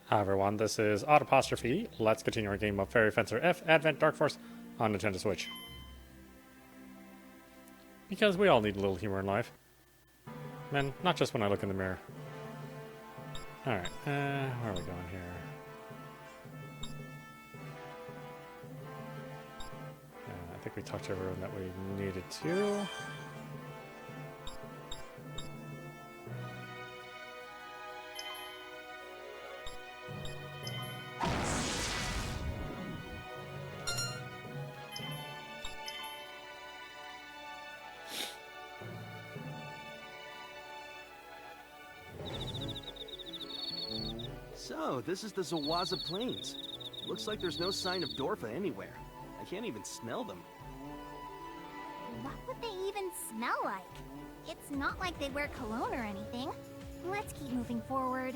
Hi everyone, this is audap. Let's continue our game of Fairy Fencer F Advent Dark Force on Nintendo Switch. Because we all need a little humor in life. And not just when I look in the mirror. Alright, where are we going here? I think we talked to everyone that we needed to. So, this is the Zawaza Plains. Looks like there's no sign of Dorfa anywhere. I can't even smell them. What would they even smell like? It's not like they wear cologne or anything. Let's keep moving forward.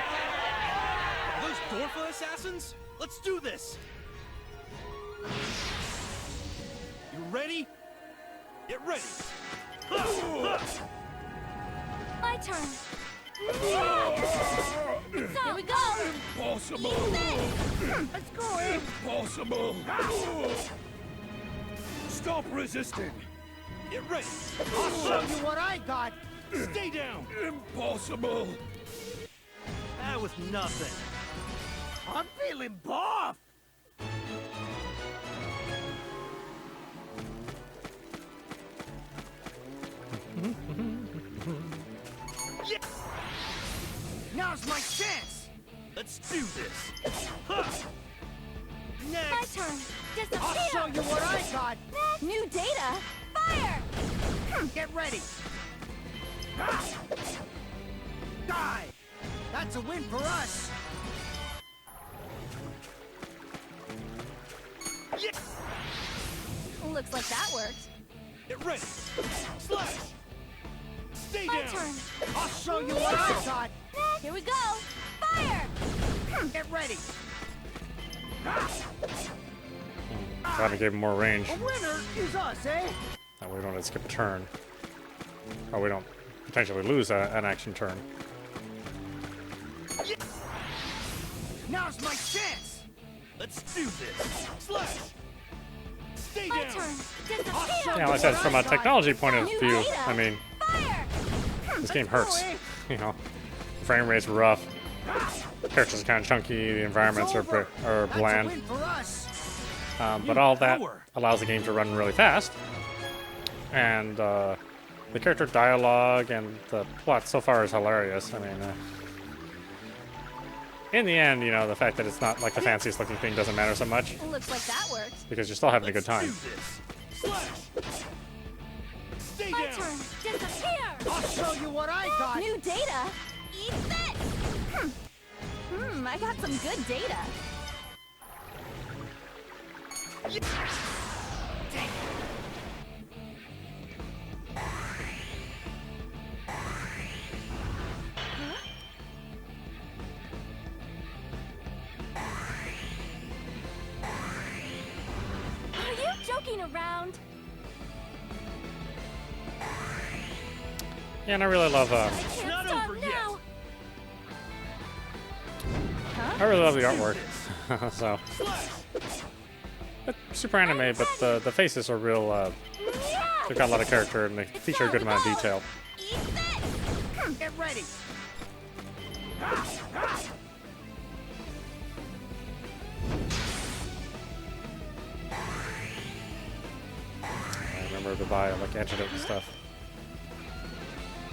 Are those Dorfa assassins? Let's do this! You ready? Get ready! My turn. Here we go. Impossible! Let's go. Impossible! Stop resisting! Get ready! I'll show you what I got! Stay down! Impossible! That was nothing. I'm feeling buff! Yeah. Now's my chance! Let's do this! My Next! turn. I'll show Disappear. you what I got! New data. Fire. Get ready! Die! That's a win for us! Yeah. Looks like that worked. Get ready! Slash! Stay My down! turn. I'll show you what I got! Here we go. Fire. Get ready! Trying to give him more range. A winner is us, eh? That way we don't have to skip a turn. Or we don't potentially lose an action turn. Yeah. Now's my chance! Let's do this! Slash! Stay My down! turn. Disappear. Yeah, like I said, from a technology point of New view, data. I mean, Fire. this game hurts. You know, frame rate's rough. Characters are kind of chunky. The environments are That's a bland. win for us! But all that allows the game to run really fast. And the character dialogue and the plot so far is hilarious. I mean, in the end, you know, the fact that it's not like the fanciest looking thing doesn't matter so much Looks like that worked. because you're still having a good time. Let's do this! Slash! Stay My down! turn. Disappear. I'll show you what I got! New data. Eat this. I got some good data. Are you joking around? Yeah, and I really love I can't not stop over yet. now. I really love the artwork. So Slash! it's super anime, but the faces are real. They've got a lot of character and they feature a good amount of detail. Eat this. Get ready! I remember to buy like antidote and stuff.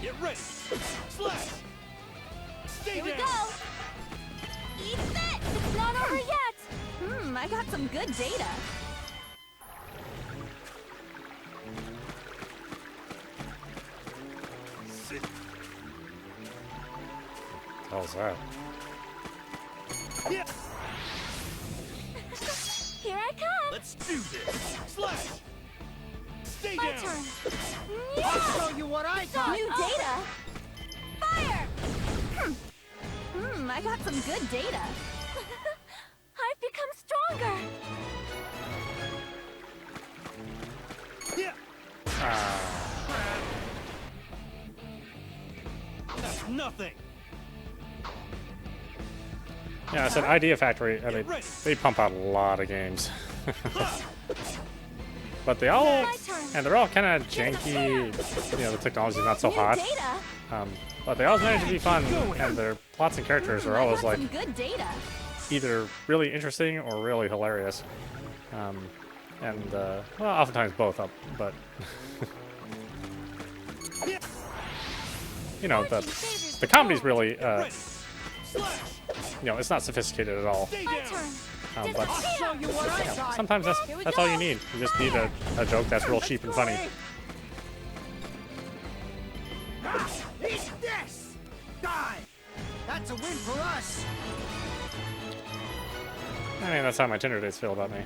Get ready! Slash! Stay Here we down! go. Eat this. It's not over yet. I got some good data. Sit. How's that? Yeah. Here I come. Let's do this! Slash! Stay My down! turn. I'll show you what I got! New data. Fire. I got some good data. I've become stronger. That's nothing. Yeah, I said Idea Factory. They pump out a lot of games. But they all, and they're all kind of janky. You know, the technology's not so hot. But they always manage to be fun, and their plots and characters are always like either really interesting or really hilarious. Well, oftentimes both up, but you know, the comedy's really, you know, it's not sophisticated at all. But you know, sometimes that's all you need. You just need a joke that's real cheap and funny. Eat this! Die! That's a win for us! I mean, that's how my Tinder dates feel about me.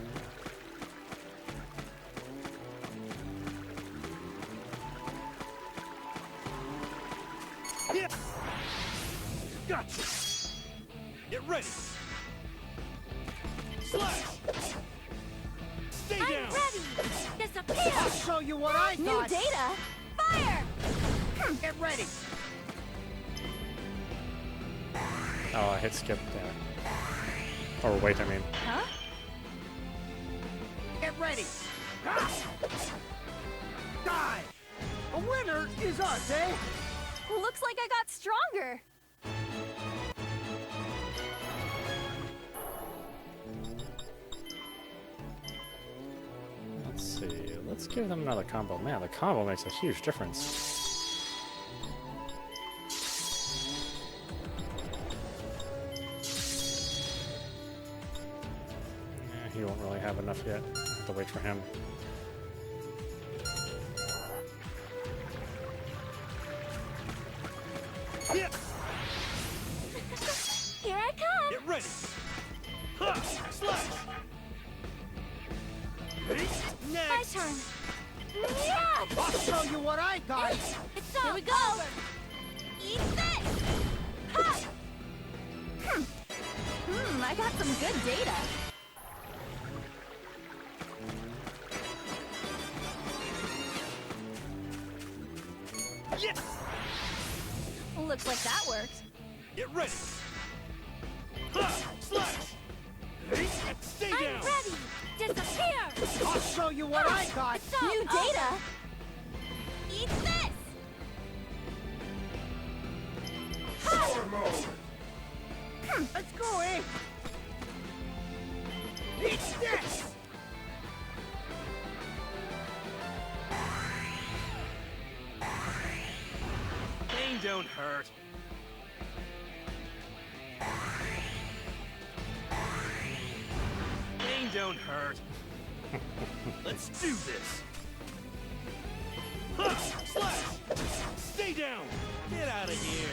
Gotcha. Get ready. Slash. Stay down. Ready! Disappear! I'll show you what I New got! data! Fire! Get ready! Oh, I hit skip there. Or wait, I mean. Huh? Get ready! Die! A winner is us, eh? Looks like I got stronger. Let's see. Let's give them another combo. Man, the combo makes a huge difference. Yeah, he won't really have enough yet. I have to wait for him. Here I come. Get ready. Ha! Slash. My Next. turn. Yeah! I'll show you what I got! It's all Here we go. Eat this. Ha! I got some good data. Yes. Looks like that worked. Get ready. Ha! Slash. Stay I'm down. ready. Disappear. I'll show you what I got! It's all New data. Eat this. Let's go, eh? Eat this! Pain don't hurt. Pain don't hurt. Let's do this. Ha! Slash! Stay down! Get out of here!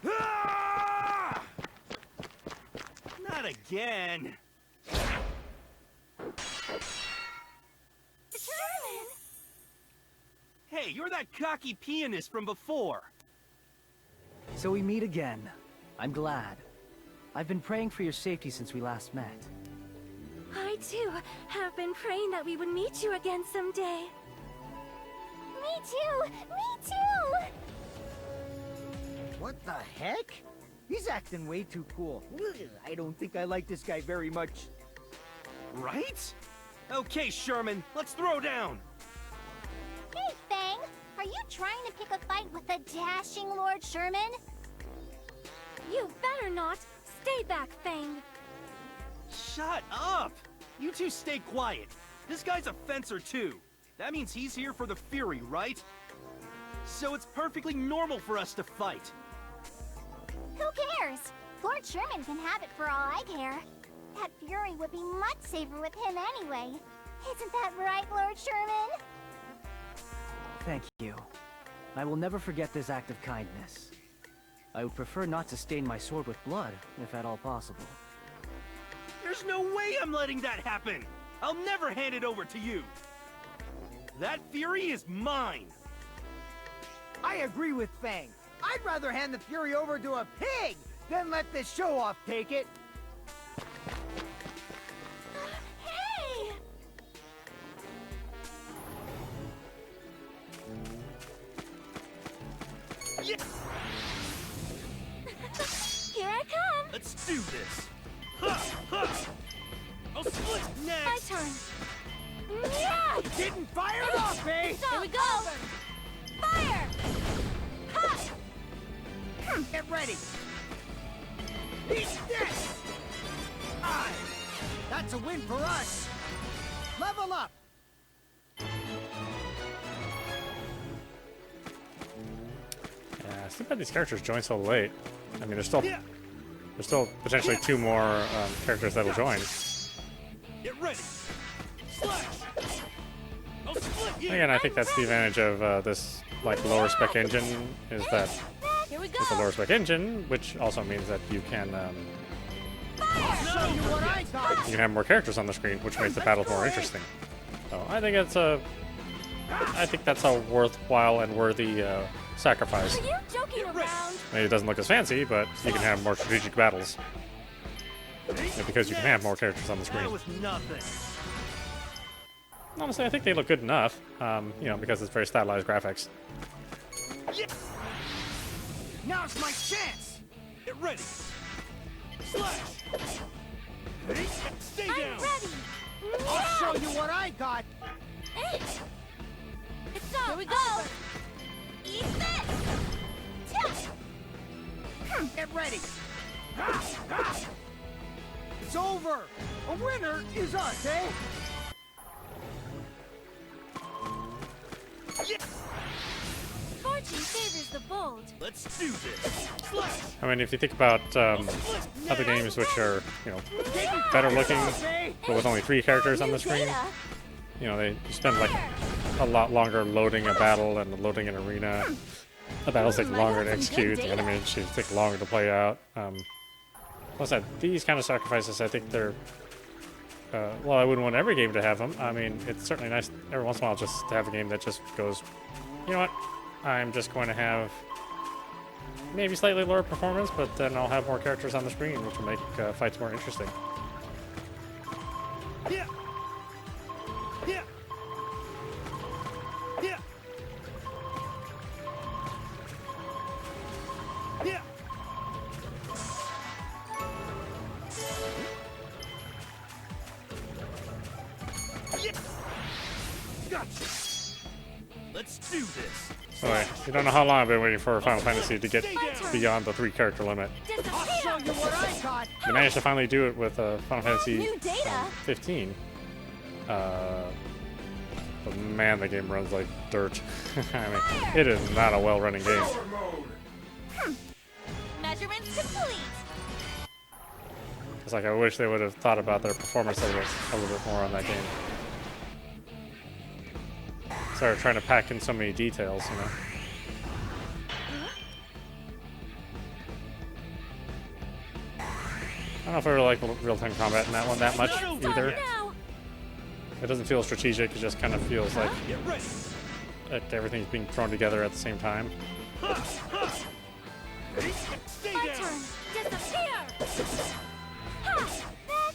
Ah! Not again! Sherman. Hey, you're that cocky pianist from before! So we meet again. I'm glad. I've been praying for your safety since we last met. I too have been praying that we would meet you again someday. Me too. Me too. What the heck? He's acting way too cool. I don't think I like this guy very much. Right? Okay, Sherman, let's throw down! Hey, Fang. Are you trying to pick a fight with the dashing Lord Sherman? You better not. Stay back, Fang. Shut up! You two stay quiet. This guy's a fencer too. That means he's here for the Fury, right? So it's perfectly normal for us to fight. Who cares? Lord Sherman can have it for all I care. That Fury would be much safer with him anyway. Isn't that right, Lord Sherman? Thank you. I will never forget this act of kindness. I would prefer not to stain my sword with blood, if at all possible. There's no way I'm letting that happen! I'll never hand it over to you! That Fury is mine! I agree with Fang. I'd rather hand the Fury over to a pig than let this show-off take it. Hey! Yeah, Here I come! let's do this. Ha, ha. I'll split My next. turn! Yeah! Getting fired off, eh? Here we go! Fire! Ha! Get ready. Eat this! Aye! That's a win for us! Level up! Yeah, it's too bad these characters join so late. I mean, there's still potentially 2 more characters that'll join. Get ready. Slash. I'll split you. Again, I think that's the advantage of this like lower spec engine is that Here we go! it's a lower spec engine, which also means that you can Show you what I got! you can have more characters on the screen, which makes the battles more interesting. So I think that's a worthwhile and worthy sacrifice. Are you joking around? Maybe it doesn't look as fancy, but you can have more strategic battles. Yeah, because you can have more characters on the That screen. was nothing. Honestly, I think they look good enough, you know, because it's very stylized graphics. Yeah. Now's my chance! Get ready. Slash. Stay I'm down. ready! I'll show you what I got! Hey! It's all Here we go! Eat this! Get ready! It's over! A winner is us, eh? Yeah. Fortune favors the bold. Let's do this. Slash. I mean, if you think about other games which are, you know, better looking, but with only 3 characters on the screen, Data. you know, you spend like a lot longer loading a battle and loading an arena. The battles take longer to execute, the animations take longer to play out. Plus, these kind of sacrifices, I think they're. Well, I wouldn't want every game to have them. I mean, it's certainly nice every once in a while just to have a game that just goes, you know what, I'm just going to have maybe slightly lower performance, but then I'll have more characters on the screen, which will make fights more interesting. Yeah. Yeah. Yeah. Yeah. Yeah. Gotcha. Let's do this. Anyway, you don't know how long I've been waiting for Final Fantasy to get beyond the 3 character limit. I'll show you what I got! They managed to finally do it with Final Fantasy New data. 15. But man, the game runs like dirt. I mean, it is not a well-running game. Measurements complete. It's like I wish they would have thought about their performance levels a little bit more on that game. Started trying to pack in so many details, you know. I don't know if I really like real-time combat in that one that much either. Now. It doesn't feel strategic, it just kind of feels like Get ready. everything's being thrown together at the same time. Ha, ha. Stay My down. turn. Disappear. Ha! Next.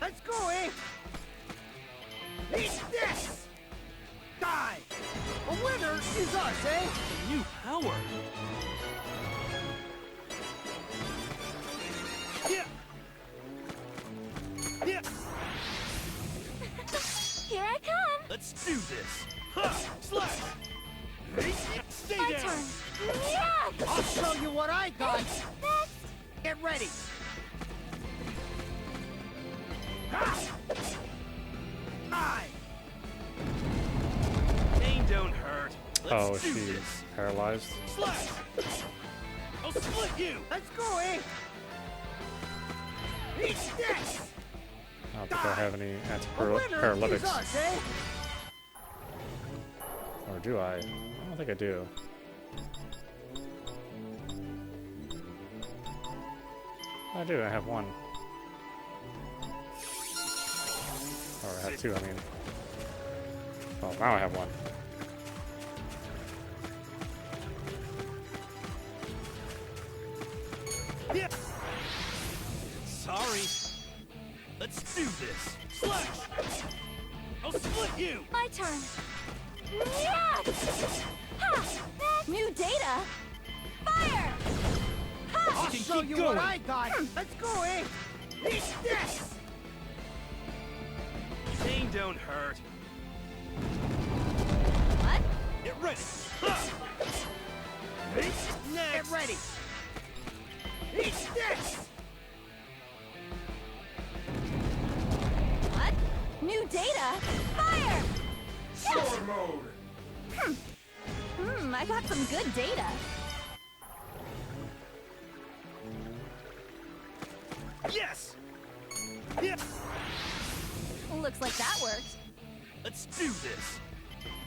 Let's go, eh? Eat this! Die! A winner is us, eh? New power. Yeah. Yeah. Here I come. Let's do this. Ha! Slash. Stay My down. turn. Yeah. I'll show you what I got! Next. Get ready! Aye! Pain don't hurt. Let's Oh, do she's this. paralyzed. Slash. I'll split you. Let's go, eh? Eat this! I don't think I have any A winner is anti-paralytics. us, eh? Or do I? I don't think I do. I do, I have one. Or I have 2, I mean. Well, now I have one. Let's do this. Slash! I'll split you! My turn. Yeah! Ha! New data. Fire! Ha! I'll can show keep you going. what I got. Let's go, eh? Eat this! Pain don't hurt. What? Get ready. Ha! Next. Get ready. Eat this! What? New data. Fire! Sword mode. I got some good data. Yes! Yeah! Looks like that worked. Let's do this.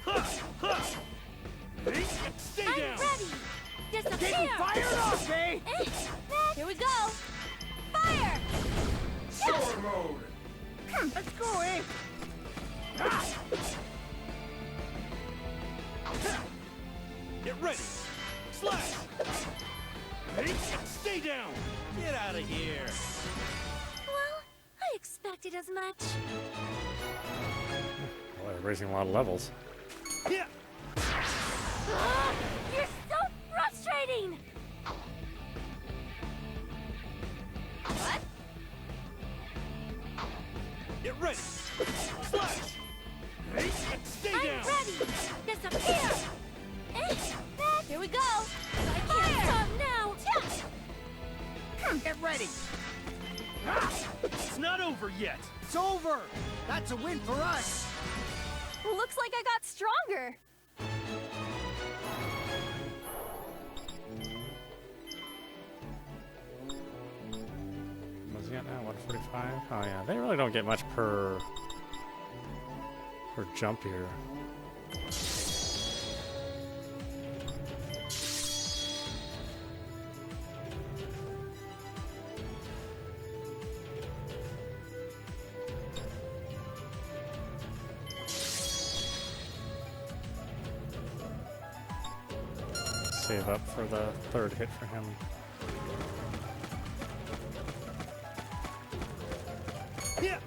Ha! Ha! Stay I'm down! ready. Disappear. Getting fired off, eh? Here we go. Fire! Sword mode. Let's go, eh? Ah! Get ready! Slash! Stay down! Get out of here! Well, I expected as much. Well, they're raising a lot of levels. Yeah! You're so frustrating! What? Get ready! Slash! Stay I'm down! ready! Disappear! Here we go! I can't stop now! Get ready. It's not over yet! It's over. That's a win for us. Looks like I got stronger! What's he at now? 145? Oh yeah, they really don't get much per jump here. Save up for the third hit for him. Yeah!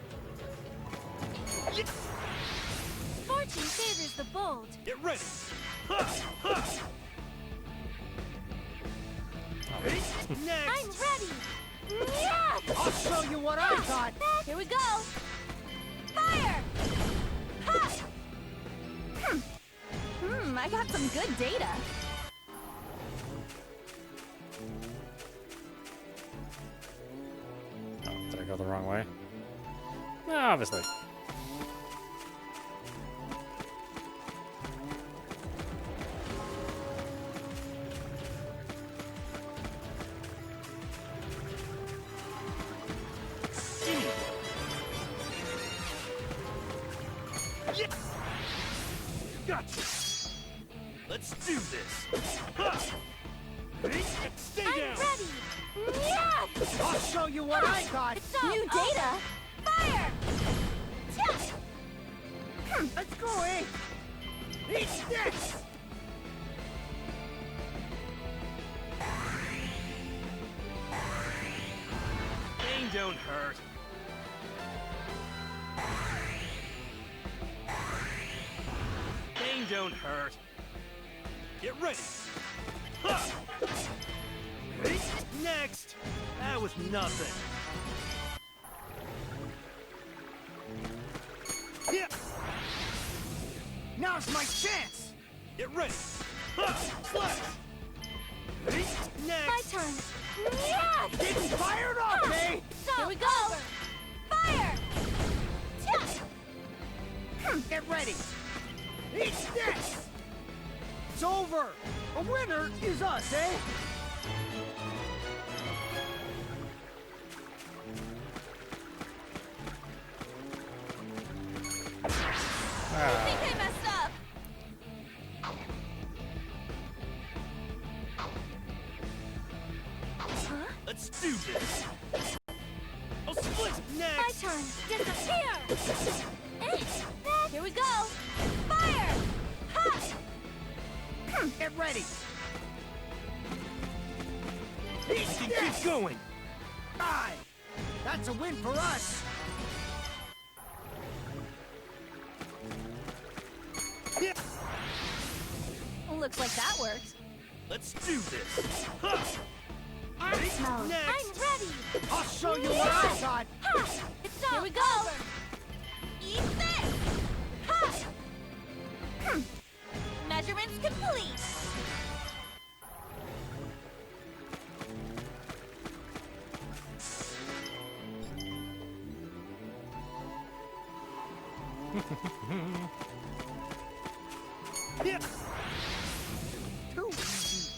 Fortune favors the bold. Get ready! Ha! Ha! Next! I'm ready! Yeah! I'll show you what I got. Here we go! Fire! Ha! I got some good data. Oh, did I go the wrong way? No, obviously. Yeah! Gotcha! Let's do this! Ha! Stay I'm down! ready! Yeah! I'll show you what I got. New data! Fire! Let's go, eh? Eat this! Pain don't hurt. Pain don't hurt. Get ready. Ha! Next. That was nothing. Yeah. Now's my chance. Get ready. Ha! Slash. My Next. turn! Yeah! Getting fired off, eh? Here we go! Fire! Get ready. Eat this! It's over. A winner is us, eh? I think I messed up! Huh? Let's do this. I'll split. My Next. turn! Disappear! Here we go! Fire! Ha! Get ready. You can keep going. Die. That's That's a win for us. Looks like that works. Let's do this. Huh. Axe mode. Next. I'm ready. I'll show you what I got. Ha! It's all Here we go. Over. Eat this. Ha! Measurements complete. Yeah. Too easy.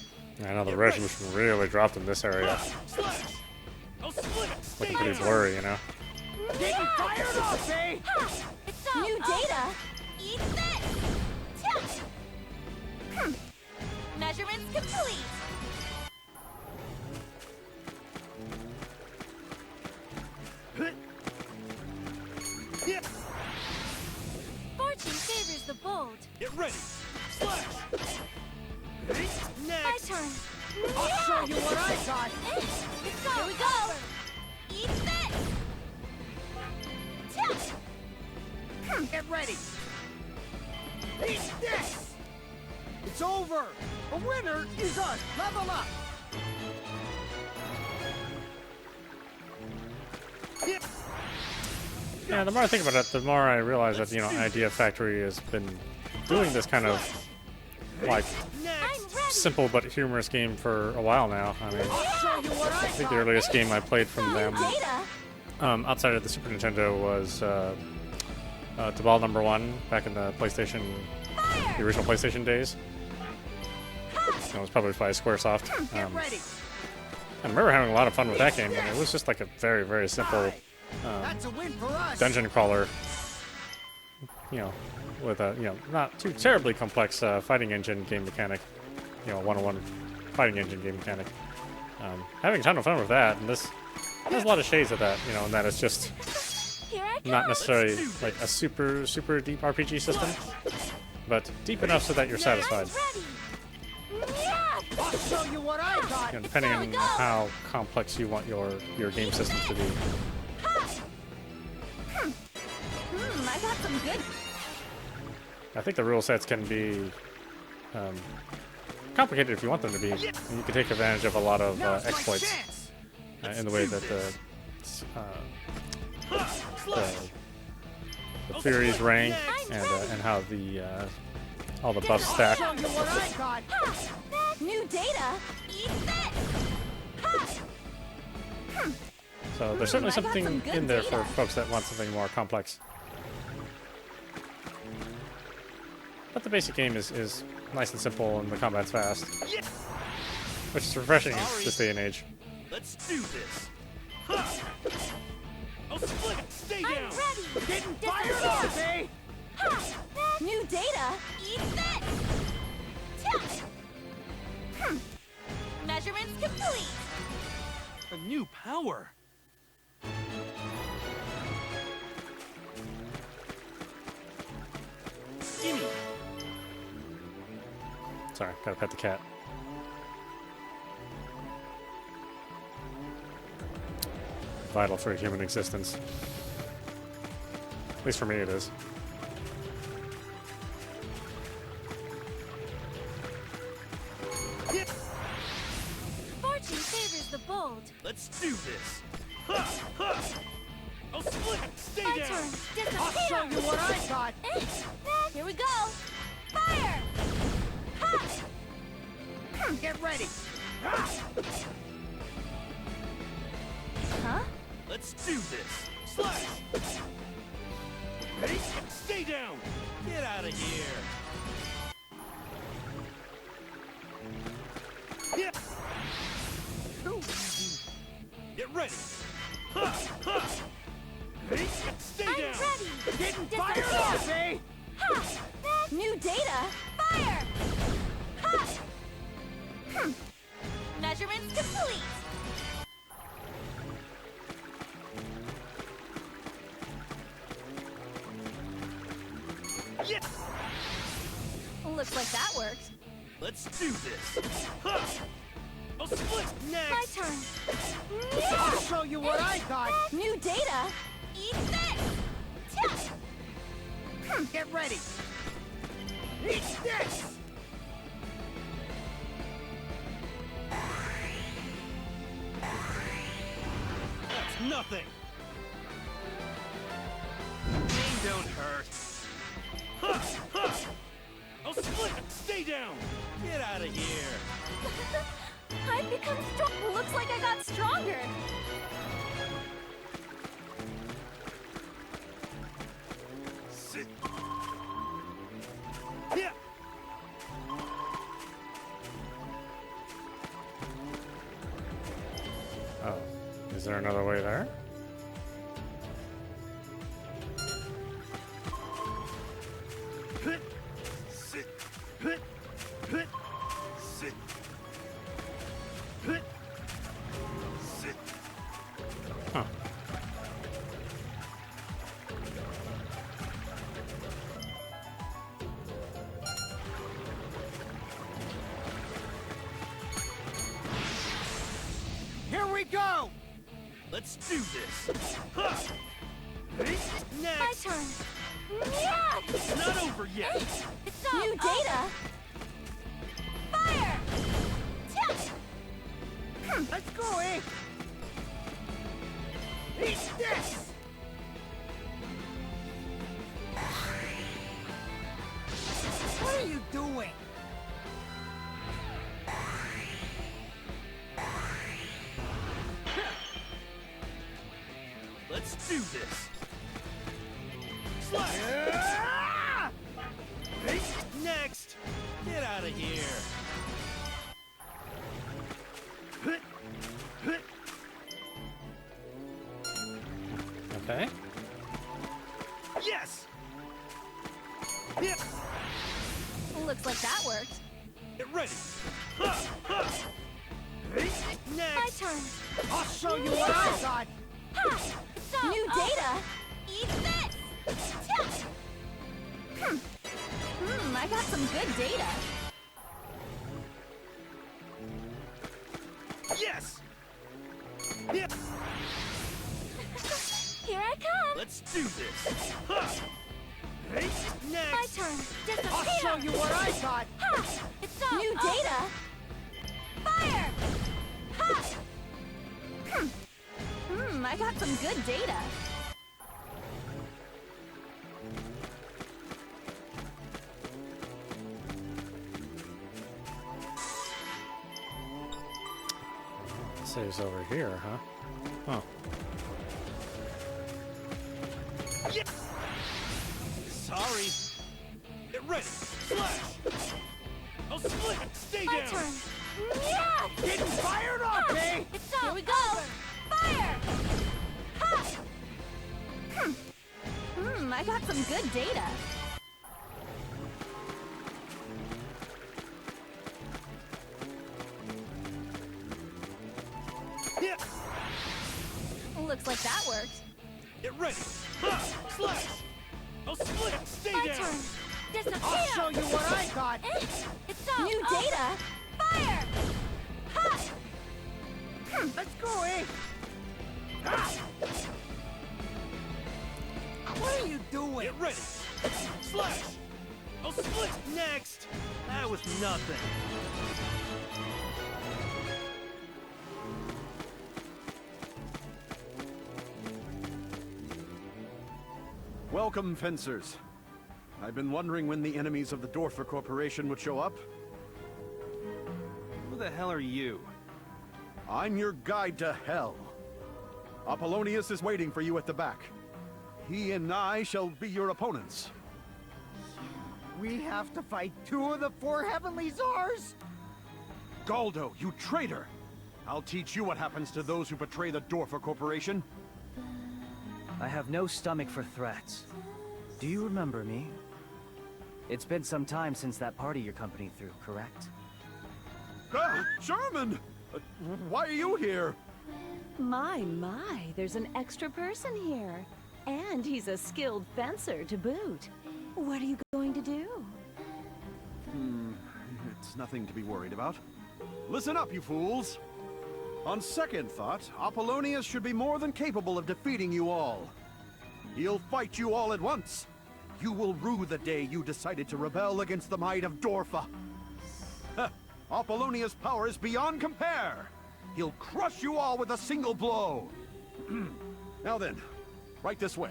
I know the resolution really dropped in this area. Slash. I'll split it. Stay Looking pretty down. blurry, you know. Getting fired up, eh? Ha! It's all new data. Eat this. Tilt. Measurements complete. Yeah. Fortune favors the bold. Get ready. Slash. Next. My turn. I'll show you what I got. It's all Here we go. Eat this. Tilt. Get ready. Eat this. It's over. The winner is us. Level up. Yeah. Yeah, the more I think about it, the more I realize that, you know, Idea Factory has been doing this kind of, like, Next. simple but humorous game for a while now. I mean, I'll show you what I I think the got. earliest game I played from them, Data. outside of the Super Nintendo, was Ball Number 1 back in the PlayStation, the original PlayStation days. It was published by Squaresoft. Get ready. I remember having a lot of fun with that game, and it was just like a very, very simple That's a win for us. dungeon crawler, you know, with a, you know, not too terribly complex fighting engine game mechanic, you know, one-on-one fighting engine game mechanic. Having a ton of fun with that, and this has a lot of shades of that, you know, and that it's just Here I go. not necessarily like a super, super deep RPG system, but deep enough so that you're satisfied. Ready. Yeah. I'll show you what I got. You know, depending on how complex you want your game systems to be. I got some good. I think the rule sets can be complicated if you want them to be. And you can take advantage of a lot of Now's my exploits chance. in the way that the Furies rank and how the all the buffs stack. Show you what I got. New data. Eat this. So there's certainly I got something some good in there for data. folks that want something more complex. But the basic game is nice and simple, and the combat's fast, which is refreshing in this day and age. Let's do this. Huh. I'll split it. Stay I'm down. ready. Getting fired up, eh? Ha! New data. Eat this. Tilt. Measurements complete. A new power. Gimme. Sorry, gotta pet the cat. Vital for human existence. At least for me it is. Fortune favors the bold. Let's do this. Huh. Huh. I'll split it. Stay My down. turn. I'll show Disappear. you what I got. Here we go. Fire. Ha! Get ready. Huh? Let's do this. Slash. Hey, stay down. Get out of here. Yeah. Too easy. Get ready. Huh. Huh. Hey, stay I'm down. ready. Getting fired Disappear. up, eh? Ha! New data. Fire. Ha! Measurements complete. Yeah. Looks like that works. Let's do this. Huh. I'll split! Next! My turn. I'll show you what I got. New data. Eat this. Get ready. Eat this. That's nothing! Pain don't hurt. Ha! Ha! I'll split! Stay down! Get out of here! I've become strong. Looks like I got stronger. Sit. Yeah! Oh, is there another way there? Hit! Sit! Hit! Hit! Sit! Hit! Sit! Huh. Here we go. Let's do this! Ha! Hey, My next! turn. Yeah. It's not over yet! It's not new data. Fire. Let's go, eh? Eat this. What are you doing? Let's do this! Slash! Ah! Hey, next! Get out of here! Hit! Hit! Okay. Yes! Yeah! Looks like that worked. Get ready! Ha! Ha! Hey, My next! turn. I'll show you what I got. Ha! New data. Eat this. I got some good data. Yes! Yeah! Here I come. Let's do this! Ha! Hey, My next! turn. I'll show Disappear. you what I got. Ha! It's all new data. Fire. Ha! I got some good data. Saves over here, huh? Huh. Yeah. Sorry! Get ready! Slash! I'll split! Stay My down! turn. Yeah! Getting fired up, eh? It's all. Here we go. Fire. Ha! I got some good data. Yeah! Looks like that worked. Get ready! Ha! Slash! I'll split! Stay My down! turn. Disappear. I'll show you what I got. It's all new data. Fire. Ha! Let's go, eh? Ah! What are you doing? Get ready! Slash! I'll split! Next! That was nothing! Welcome, fencers. I've been wondering when the enemies of the Dorfer Corporation would show up. Who the hell are you? I'm your guide to hell. Apollonius is waiting for you at the back. He and I shall be your opponents. We have to fight two of the four heavenly czars? Galdo, you traitor! I'll teach you what happens to those who betray the Dorfer Corporation. I have no stomach for threats. Do you remember me? It's been some time since that party your company threw, correct? Sherman! Why are you here? My, there's an extra person here. And he's a skilled fencer to boot. What are you going to do? It's nothing to be worried about. Listen up, you fools. On second thought, Apollonius should be more than capable of defeating you all. He'll fight you all at once. You will rue the day you decided to rebel against the might of Dorfa. Apollonius' power is beyond compare. He'll crush you all with a single blow. Now then, right this way.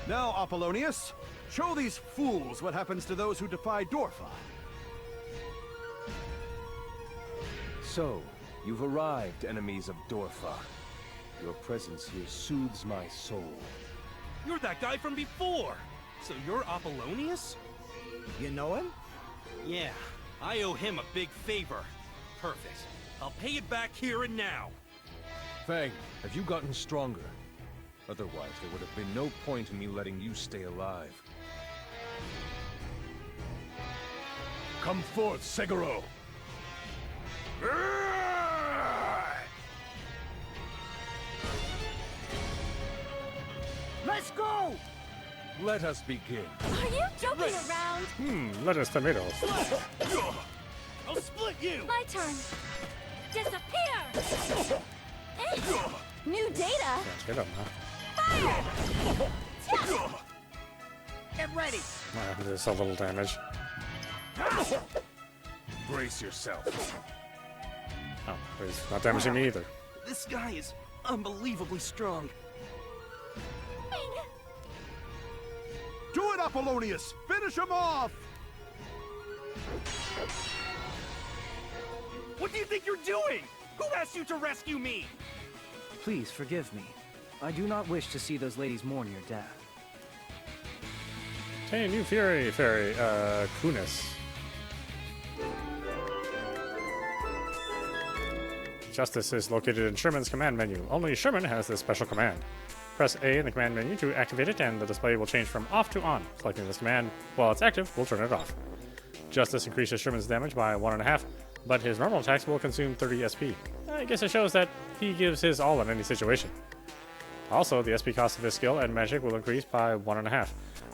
Now, Apollonius, show these fools what happens to those who defy Dorfa. So, you've arrived, enemies of Dorfa. Your presence here soothes my soul. You're that guy from before! So you're Apollonius? You know him? Yeah, I owe him a big favor. Perfect. I'll pay it back here and now. Fang, have you gotten stronger? Otherwise, there would have been no point in me letting you stay alive. Come forth, Seguro! Let's go! Let us begin. Are you joking around? Lettuce tomatoes. I'll split you! My turn. Disappear! New data? Let's get him, huh? Fire! Get ready! Well, there's a little damage. Brace yourself. Oh, he's not damaging me either. This guy is unbelievably strong. Do it, Apollonius! Finish him off! What do you think you're doing? Who asked you to rescue me? Please forgive me. I do not wish to see those ladies mourn your death. Hey, new Fury fairy, Kunis. Justice is located in Sherman's command menu. Only Sherman has this special command. Press A in the command menu to activate it, and the display will change from off to on. Selecting this command while it's active will turn it off. Justice increases Sherman's damage by 1.5, but his normal attacks will consume 30 SP. I guess it shows that he gives his all in any situation. Also, the SP cost of his skill and magic will increase by 1.5,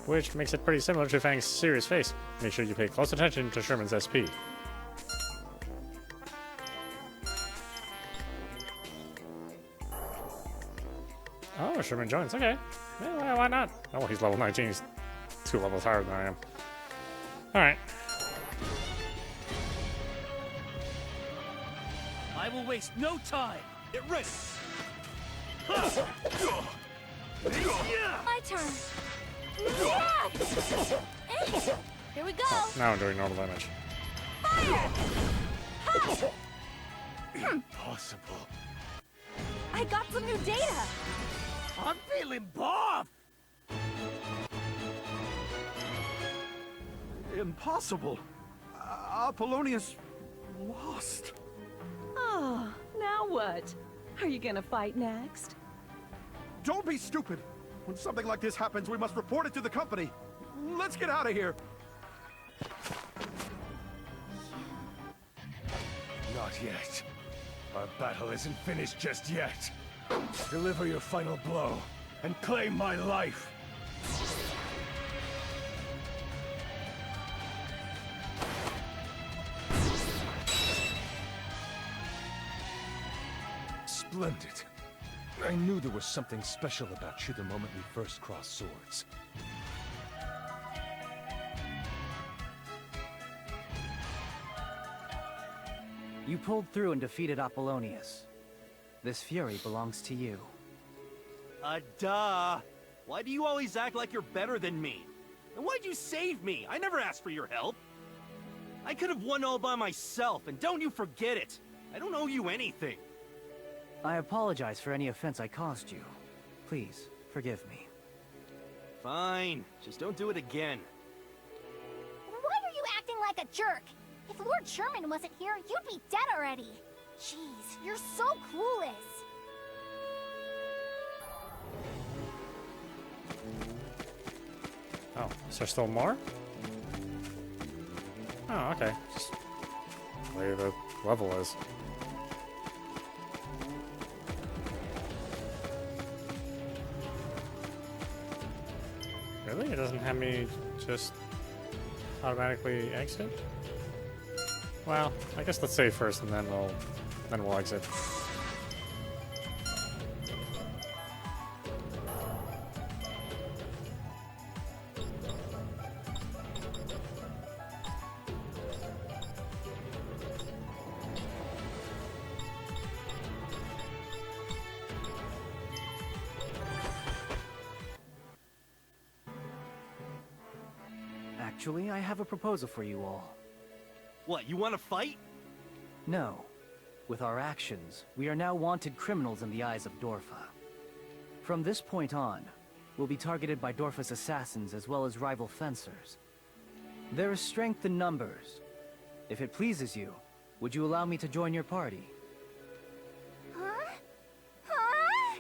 which makes it pretty similar to Fang's serious face. Make sure you pay close attention to Sherman's SP. Oh, Sherman joins. Okay. Yeah, why not? Oh, he's level 19. He's 2 levels higher than I am. Alright. I will waste no time. Get ready. My turn. Here we go. Now I'm doing normal damage. Fire! Ha! Impossible. I got some new data. I'm feeling buff! Impossible. Apollonius lost. Oh, now what? Are you gonna fight next? Don't be stupid. When something like this happens, we must report it to the company. Let's get out of here. Not yet. Our battle isn't finished just yet. Deliver your final blow and claim my life. Splendid. I knew there was something special about you the moment we first crossed swords. You pulled through and defeated Apollonius. This fury belongs to you. Duh. Why do you always act like you're better than me? And why'd you save me? I never asked for your help. I could have won all by myself, and don't you forget it. I don't owe you anything. I apologize for any offense I caused you. Please, forgive me. Fine. Just don't do it again. Why are you acting like a jerk? If Lord Sherman wasn't here, you'd be dead already. Jeez, you're so clueless. Oh, is there still more? Oh, okay. Just the way the level is. Really? It doesn't have me just automatically exit? Well, I guess let's save first and then we'll exit. Actually, I have a proposal for you all. What, you want to fight? No. With our actions, we are now wanted criminals in the eyes of Dorfa. From this point on, we'll be targeted by Dorfa's assassins as well as rival fencers. There is strength in numbers. If it pleases you, would you allow me to join your party? Huh? Huh?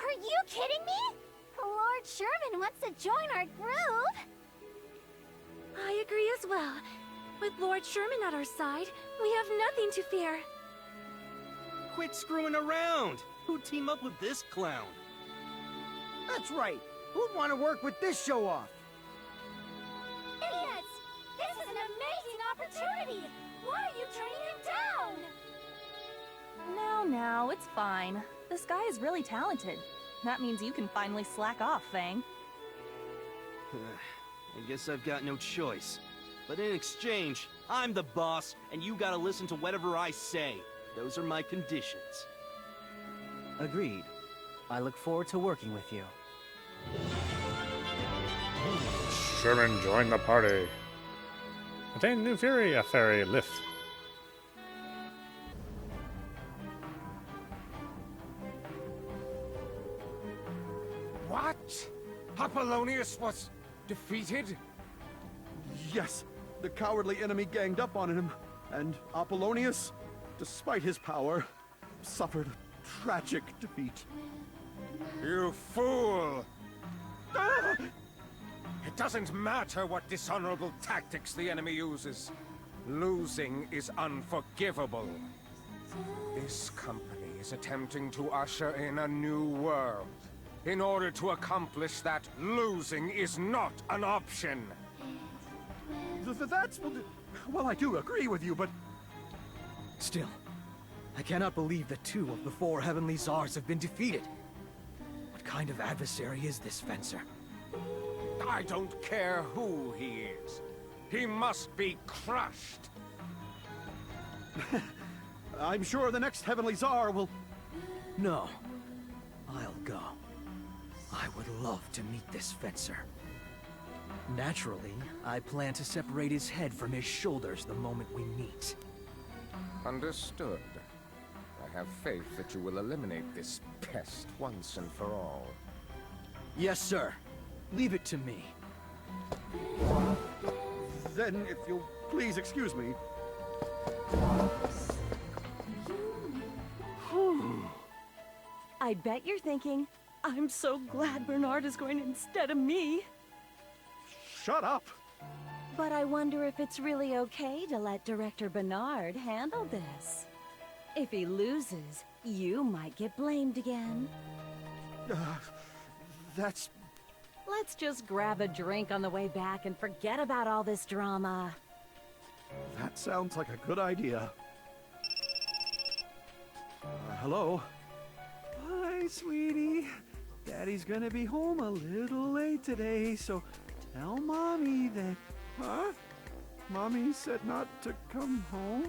Are you kidding me? Lord Sherman wants to join our group. I agree as well. With Lord Sherman at our side, we have nothing to fear. Quit screwing around! Who'd team up with this clown? That's right. Who'd want to work with this show-off? Idiots! This is an amazing opportunity! Why are you turning him down? No, it's fine. This guy is really talented. That means you can finally slack off, Fang. I guess I've got no choice. But in exchange, I'm the boss, and you gotta listen to whatever I say. Those are my conditions. Agreed. I look forward to working with you. Sherman joined the party. Attain new Fury, a fairy lift. What? Apollonius was defeated? Yes, the cowardly enemy ganged up on him, and Apollonius, despite his power, suffered a tragic defeat. You fool! It doesn't matter what dishonorable tactics the enemy uses. Losing is unforgivable. This company is attempting to usher in a new world. In order to accomplish that, losing is not an option. That's... Well, I do agree with you, but... Still, I cannot believe that 2 of the 4 heavenly czars have been defeated. What kind of adversary is this fencer? I don't care who he is. He must be crushed. I'm sure the next heavenly czar will... No. I'll go. I would love to meet this fencer. Naturally, I plan to separate his head from his shoulders the moment we meet. Understood. I have faith that you will eliminate this pest once and for all. Yes, sir. Leave it to me. Then, if you'll please excuse me... I bet you're thinking, I'm so glad Bernard is going instead of me. Shut up! But I wonder if it's really okay to let Director Bernard handle this. If he loses, you might get blamed again. That's... Let's just grab a drink on the way back and forget about all this drama. That sounds like a good idea. Hello? Hi, sweetie. Daddy's gonna be home a little late today, so tell Mommy that... Huh? Mommy said not to come home?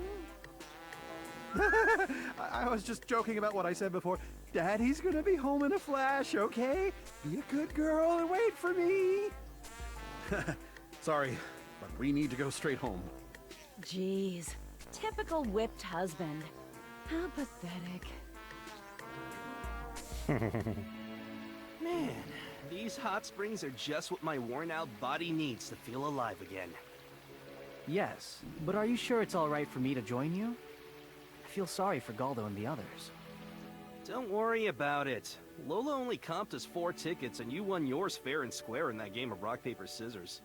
I was just joking about what I said before. Daddy's gonna be home in a flash, okay? Be a good girl and wait for me. Sorry, but we need to go straight home. Jeez, typical whipped husband. How pathetic. Man, these hot springs are just what my worn-out body needs to feel alive again. Yes, but are you sure it's all right for me to join you? I feel sorry for Galdo and the others. Don't worry about it. Lola only comped us 4 tickets and you won yours fair and square in that game of rock, paper, scissors.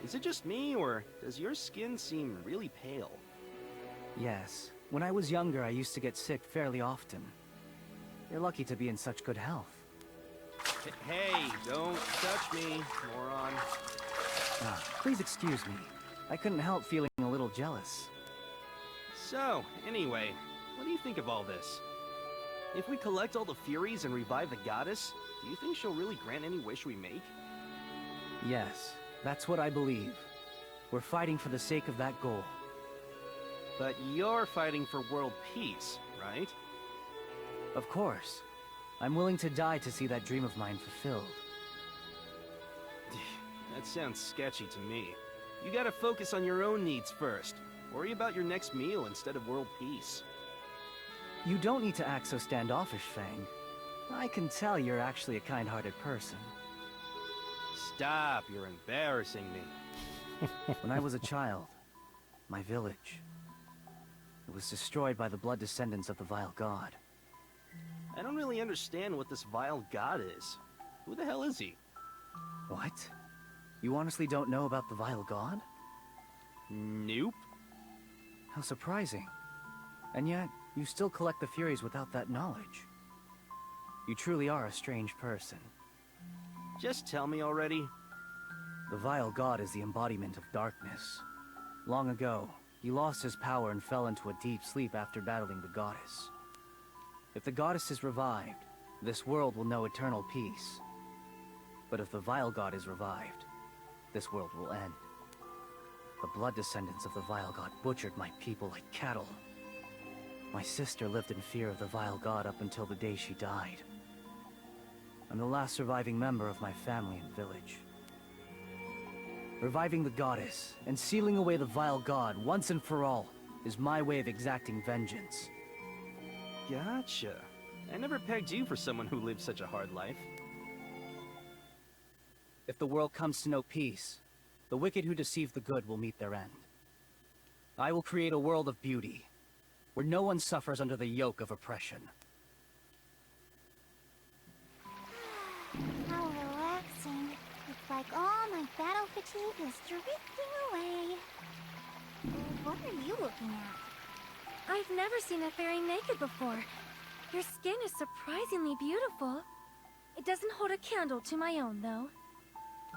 Is it just me, or does your skin seem really pale? Yes. When I was younger, I used to get sick fairly often. You're lucky to be in such good health. Hey, don't touch me, moron. Please excuse me. I couldn't help feeling a little jealous. So, anyway, what do you think of all this? If we collect all the Furies and revive the goddess, do you think she'll really grant any wish we make? Yes, that's what I believe. We're fighting for the sake of that goal. But you're fighting for world peace, right? Of course. I'm willing to die to see that dream of mine fulfilled. That sounds sketchy to me. You gotta focus on your own needs first. Worry about your next meal instead of world peace. You don't need to act so standoffish, Fang. I can tell you're actually a kind-hearted person. Stop, you're embarrassing me. When I was a child, my village, it was destroyed by the blood descendants of the vile god. I don't really understand what this vile god is. Who the hell is he? What? You honestly don't know about the vile god? Nope. How surprising. And yet, you still collect the Furies without that knowledge. You truly are a strange person. Just tell me already. The vile god is the embodiment of darkness. Long ago, he lost his power and fell into a deep sleep after battling the goddess. If the goddess is revived, this world will know eternal peace. But if the vile god is revived, this world will end. The blood descendants of the vile god butchered my people like cattle. My sister lived in fear of the vile god up until the day she died. I'm the last surviving member of my family and village. Reviving the goddess and sealing away the vile god once and for all is my way of exacting vengeance. Gotcha. I never pegged you for someone who lived such a hard life. If the world comes to know peace, the wicked who deceive the good will meet their end. I will create a world of beauty, where no one suffers under the yoke of oppression. How relaxing. It's like all my battle fatigue is drifting away. What are you looking at? I've never seen a fairy naked before. Your skin is surprisingly beautiful. It doesn't hold a candle to my own, though.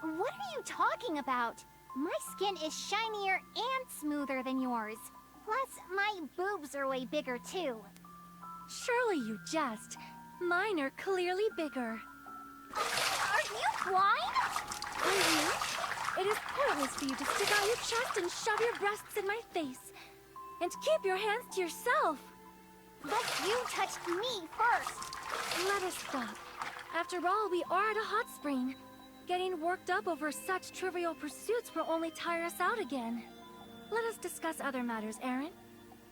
What are you talking about? My skin is shinier and smoother than yours. Plus, my boobs are way bigger, too. Surely you jest. Mine are clearly bigger. Are you blind? Are you? It is pointless for you to stick out your chest and shove your breasts in my face. And keep your hands to yourself. But you touched me first. Let us stop. After all, we are at a hot spring. Getting worked up over such trivial pursuits will only tire us out again. Let us discuss other matters, Aaron.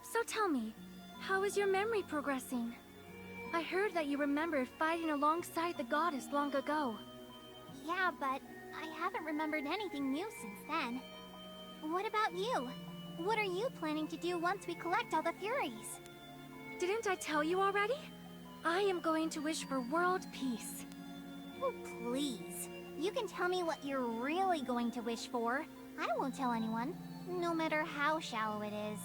So tell me, how is your memory progressing? I heard that you remembered fighting alongside the goddess long ago. Yeah, but I haven't remembered anything new since then. What about you? What are you planning to do once we collect all the Furies? Didn't I tell you already? I am going to wish for world peace. Oh, please. You can tell me what you're really going to wish for. I won't tell anyone, no matter how shallow it is.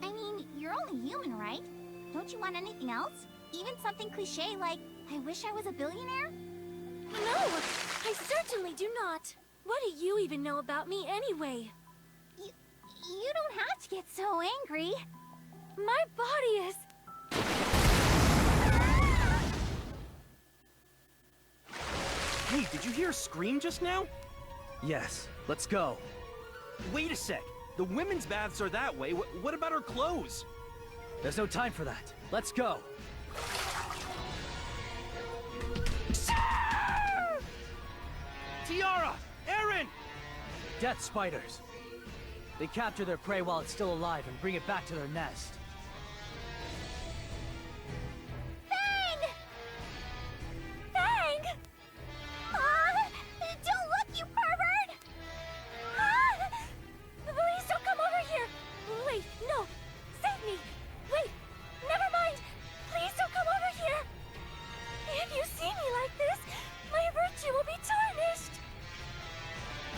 I mean, you're only human, right? Don't you want anything else? Even something cliché like, I wish I was a billionaire? No! I certainly do not! What do you even know about me anyway? You don't have to get so angry. My body is... Hey, did you hear a scream just now? Yes, let's go. Wait a sec. The women's baths are that way. What about our clothes? There's no time for that. Let's go. Tiara! Aaron! Death spiders. They capture their prey while it's still alive and bring it back to their nest. Fang! Fang! Don't look, you pervert! Please don't come over here! Wait, no! Save me! Wait! Never mind! Please don't come over here! If you see me like this, my virtue will be tarnished!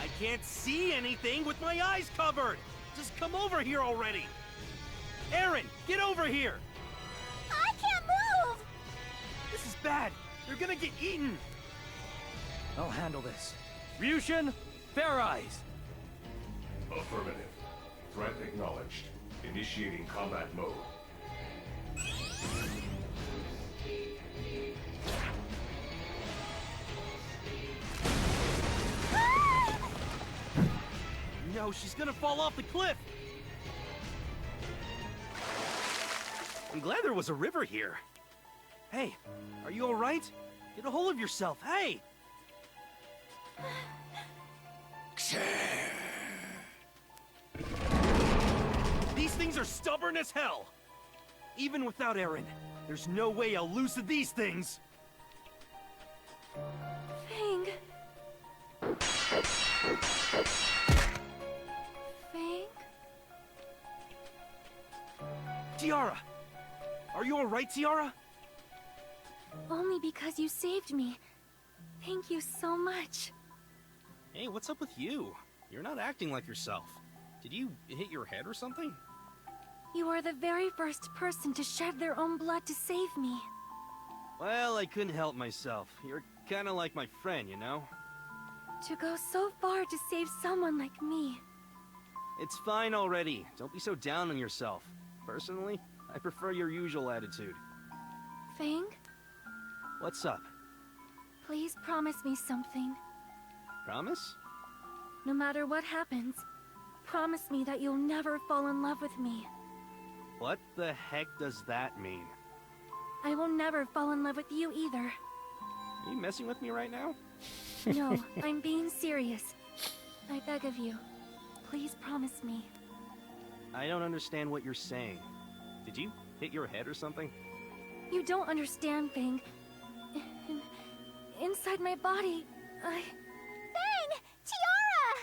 I can't see anything with my eyes covered! Just come over here already! Aaron, get over here! I can't move! This is bad! You're gonna get eaten! I'll handle this. Ryushin, Fairize! Affirmative. Threat acknowledged. Initiating combat mode. No, she's gonna fall off the cliff! I'm glad there was a river here. Hey, are you alright? Get a hold of yourself, hey! These things are stubborn as hell! Even without Eren, there's no way I'll lose to these things! Fang. Fang? Tiara! Are you alright, Tiara? Only because you saved me. Thank you so much. Hey, what's up with you? You're not acting like yourself. Did you hit your head or something? You are the very first person to shed their own blood to save me. Well, I couldn't help myself. You're kinda like my friend, you know? To go so far to save someone like me. It's fine already. Don't be so down on yourself. Personally, I prefer your usual attitude. Fang, What's up? please promise me something. Promise? No matter what happens, promise me that you'll never fall in love with me. What the heck does that mean? I will never fall in love with you either. Are you messing with me right now? No, I'm being serious. I beg of you, please promise me. I don't understand what you're saying. Did you hit your head or something? You don't understand, Fang. Inside my body, Fang! Tiara!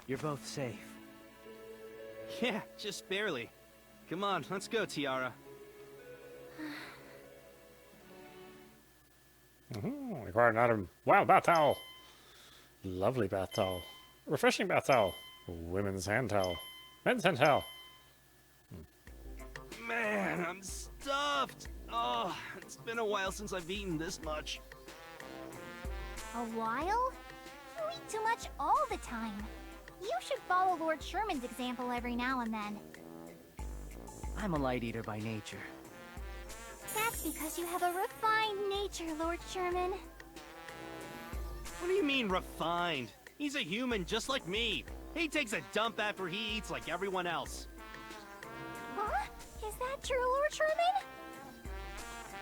You're both safe. Yeah, just barely. Come on, let's go, Tiara. Required an item. Wow, bath towel. Lovely bath towel. Refreshing bath towel. Women's hand towel. Men's hand towel. Man, I'm stuffed. Oh, it's been a while since I've eaten this much. A while? You eat too much all the time. You should follow Lord Sherman's example every now and then. I'm a light eater by nature. That's because you have a refined nature, Lord Sherman. What do you mean, refined? He's a human just like me. He takes a dump after he eats like everyone else. Huh? Is that true, Lord Sherman?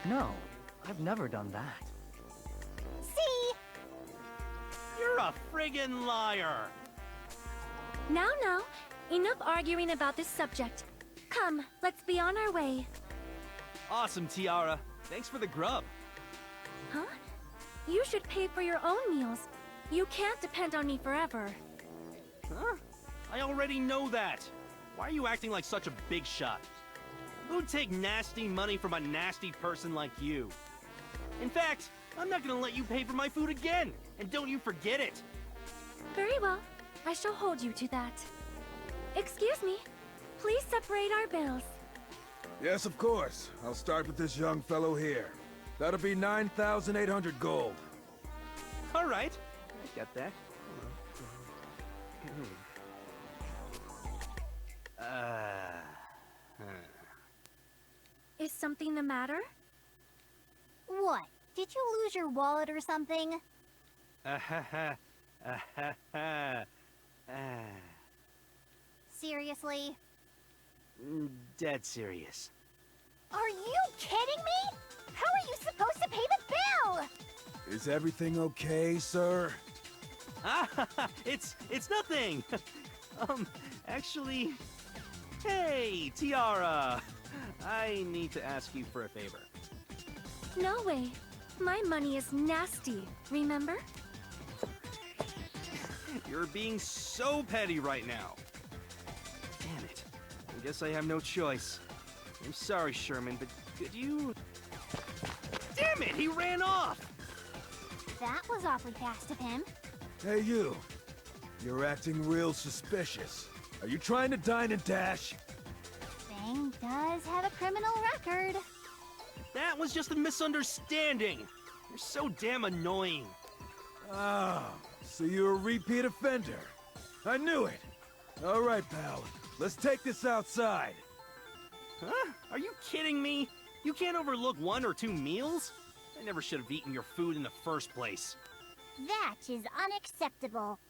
No, I've never done that. See? You're a friggin' liar. Now, enough arguing about this subject. Come, let's be on our way. Awesome, Tiara. Thanks for the grub. Huh? You should pay for your own meals. You can't depend on me forever. Huh? I already know that. Why are you acting like such a big shot? Who'd take nasty money from a nasty person like you? In fact, I'm not gonna let you pay for my food again, and don't you forget it. Very well. I shall hold you to that. Excuse me. Please separate our bills. Yes, of course. I'll start with this young fellow here. That'll be 9,800 gold. All right. I got that. Is something the matter? What? Did you lose your wallet or something? Seriously? Dead serious. Are you kidding me? How are you supposed to pay the bill? Is everything okay, sir? It's nothing. Actually, hey, Tiara. I need to ask you for a favor. No way. My money is nasty, remember? You're being so petty right now. Damn it. I guess I have no choice. I'm sorry, Sherman, but could you... Damn it, he ran off! That was awfully fast of him. Hey, you. You're acting real suspicious. Are you trying to dine and dash? Fang does have a criminal record. That was just a misunderstanding. You're so damn annoying. Oh, so you're a repeat offender. I knew it. All right, pal. Let's take this outside. Huh? Are you kidding me? You can't overlook 1 or 2 meals? I never should have eaten your food in the first place. That is unacceptable.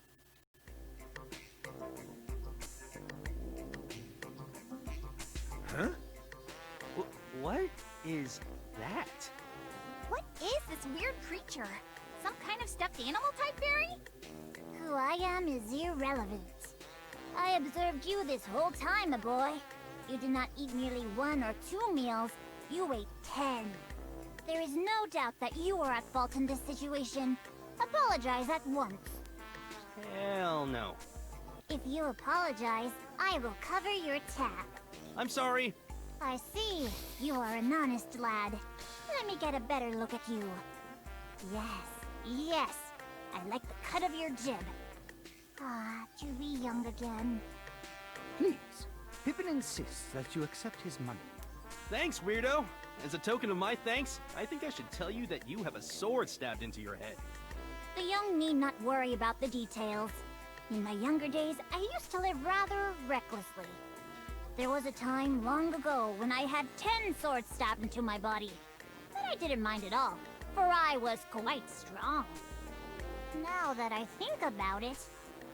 Huh? What is that? What is this weird creature? Some kind of stuffed animal type fairy? Who I am is irrelevant. I observed you this whole time, my boy. You did not eat merely 1 or 2 meals, you ate 10. There is no doubt that you are at fault in this situation. Apologize at once. Hell no. If you apologize, I will cover your tab. I'm sorry. I see. You are an honest lad. Let me get a better look at you. Yes. I like the cut of your jib. Ah, to be young again. Please, Pippin insists that you accept his money. Thanks, weirdo. As a token of my thanks, I think I should tell you that you have a sword stabbed into your head. The young need not worry about the details. In my younger days, I used to live rather recklessly. There was a time long ago when I had 10 swords stabbed into my body. But I didn't mind at all, for I was quite strong. Now that I think about it,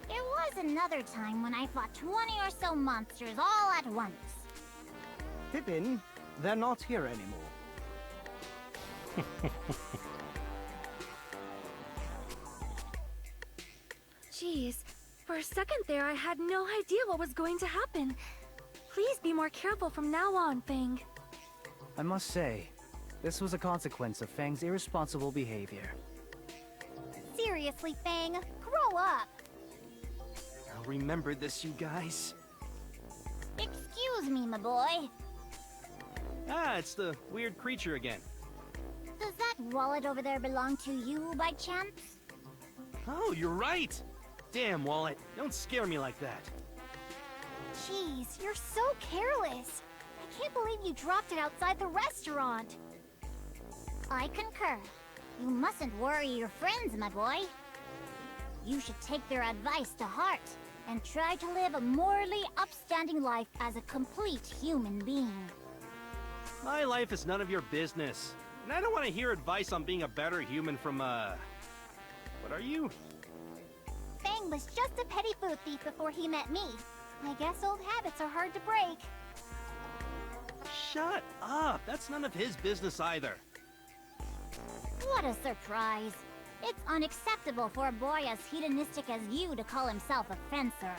there was another time when I fought 20 or so monsters all at once. Pippin, they're not here anymore. Jeez, for a second there I had no idea what was going to happen. Please be more careful from now on, Fang. I must say, this was a consequence of Fang's irresponsible behavior. Seriously, Fang, grow up. I'll remember this, you guys. Excuse me, my boy. Ah, it's the weird creature again. Does that wallet over there belong to you by chance? Oh, you're right. Damn, Wallet. Don't scare me like that. Jeez, you're so careless. I can't believe you dropped it outside the restaurant. I concur. You mustn't worry your friends, my boy. You should take their advice to heart and try to live a morally upstanding life as a complete human being. My life is none of your business. And I don't want to hear advice on being a better human from, what are you? Fang was just a petty food thief before he met me. I guess old habits are hard to break. Shut up! That's none of his business either. What a surprise. It's unacceptable for a boy as hedonistic as you to call himself a fencer.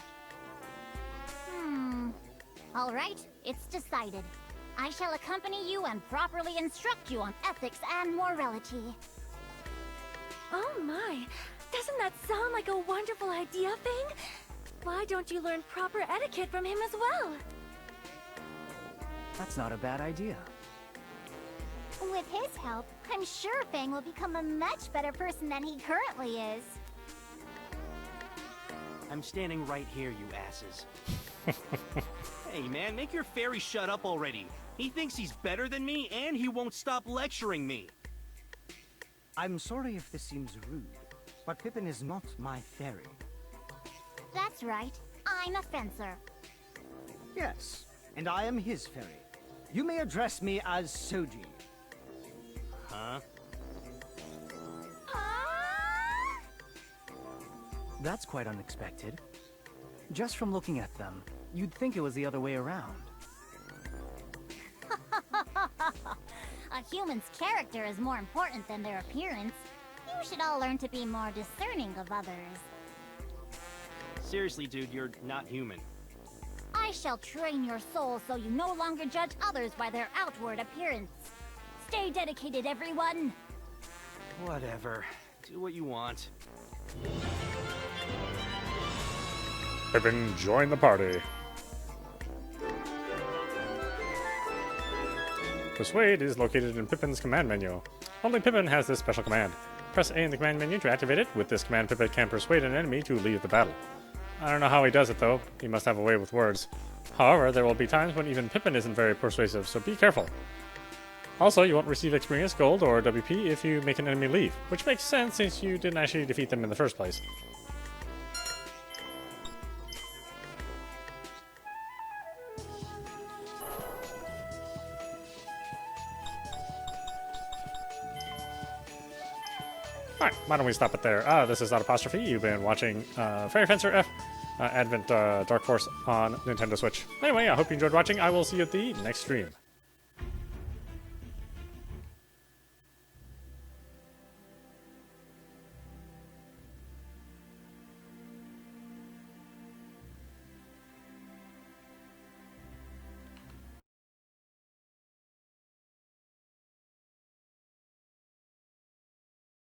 Alright, it's decided. I shall accompany you and properly instruct you on ethics and morality. Oh my, doesn't that sound like a wonderful idea, Fang? Why don't you learn proper etiquette from him as well? That's not a bad idea. With his help, I'm sure Fang will become a much better person than he currently is. I'm standing right here, you asses. Hey man, make your fairy shut up already. He thinks he's better than me, and he won't stop lecturing me. I'm sorry if this seems rude, but Pippin is not my fairy. That's right. I'm a fencer. Yes, and I am his fairy. You may address me as Soji. Huh? That's quite unexpected. Just from looking at them, you'd think it was the other way around. A human's character is more important than their appearance. You should all learn to be more discerning of others. Seriously, dude, you're not human. I shall train your soul so you no longer judge others by their outward appearance. Stay dedicated, everyone! Whatever. Do what you want. Pippin, join the party. Persuade is located in Pippin's command menu. Only Pippin has this special command. Press A in the command menu to activate it. With this command, Pippin can persuade an enemy to leave the battle. I don't know how he does it though. He must have a way with words. However, there will be times when even Pippin isn't very persuasive, so be careful. Also, you won't receive experience, gold, or WP if you make an enemy leave, which makes sense since you didn't actually defeat them in the first place. Alright, why don't we stop it there? This is Audapostrophe. You've been watching Fairy Fencer F Advent Dark Force on Nintendo Switch. Anyway, I hope you enjoyed watching. I will see you at the next stream.